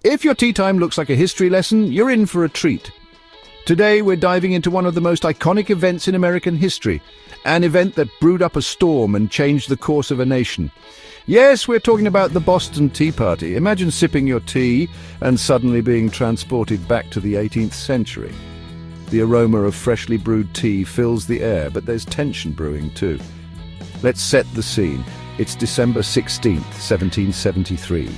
If your tea time looks like a history lesson, you're in for a treat. Today we're diving into one of the most iconic events in American history, an event that brewed up a storm and changed the course of a nation. Yes, we're talking about the Boston Tea Party. Imagine sipping your tea and suddenly being transported back to the 18th century. The aroma of freshly brewed tea fills the air, but there's tension brewing too. Let's set the scene. It's December 16th, 1773.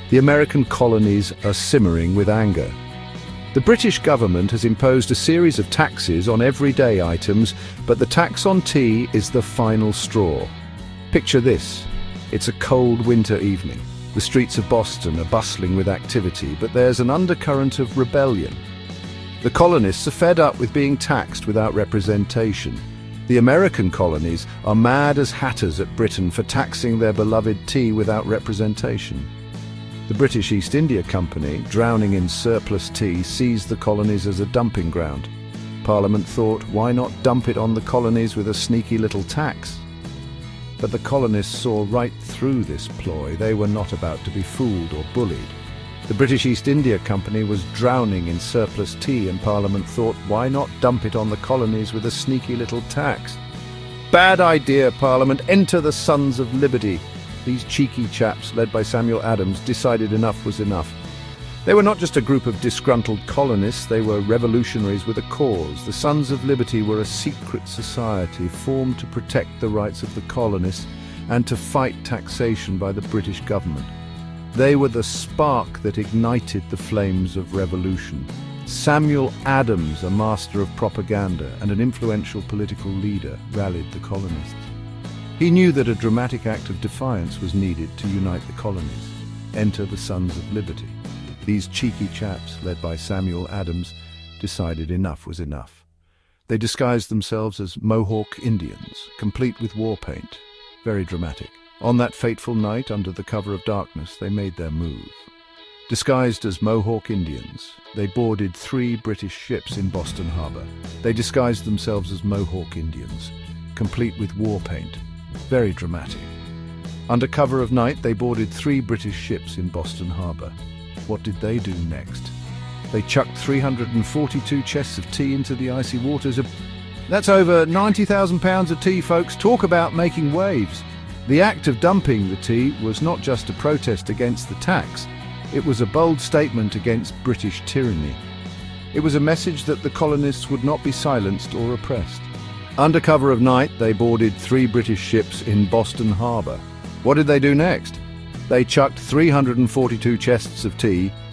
The American colonies are simmering with anger. The British government has imposed a series of taxes on everyday items, but the tax on tea is the final straw. Picture this. It's a cold winter evening. The streets of Boston are bustling with activity, but there's an undercurrent of rebellion. The colonists are fed up with being taxed without representation. The American colonies are mad as hatters at Britain for taxing their beloved tea without representation. The British East India Company, drowning in surplus tea, seized the colonies as a dumping ground. Parliament thought, why not dump it on the colonies with a sneaky little tax? But the colonists saw right through this ploy. They were not about to be fooled or bullied. The British East India Company was drowning in surplus tea, and Parliament thought, why not dump it on the colonies with a sneaky little tax? Bad idea, Parliament. Enter the Sons of Liberty. These cheeky chaps, led by Samuel Adams, decided enough was enough. They were not just a group of disgruntled colonists, they were revolutionaries with a cause. The Sons of Liberty were a secret society formed to protect the rights of the colonists and to fight taxation by the British government. They were the spark that ignited the flames of revolution. Samuel Adams, a master of propaganda and an influential political leader, rallied the colonists. He knew that a dramatic act of defiance was needed to unite the colonies. Enter the Sons of Liberty. These cheeky chaps, led by Samuel Adams, decided enough was enough. They disguised themselves as Mohawk Indians, complete with war paint. Very dramatic. On that fateful night, under the cover of darkness, they made their move. Disguised as Mohawk Indians, they boarded 3 British ships in Boston Harbor. They disguised themselves as Mohawk Indians, complete with war paint. Very dramatic. Under cover of night, they boarded 3 British ships in Boston Harbor. What did they do next? They chucked 342 chests of tea into the icy waters. That's over 90,000 pounds of tea, folks. Talk about making waves. The act of dumping the tea was not just a protest against the tax. It was a bold statement against British tyranny. It was a message that the colonists would not be silenced or oppressed. Under cover of night, they boarded 3 British ships in Boston Harbor. What did they do next? They chucked 342 chests of tea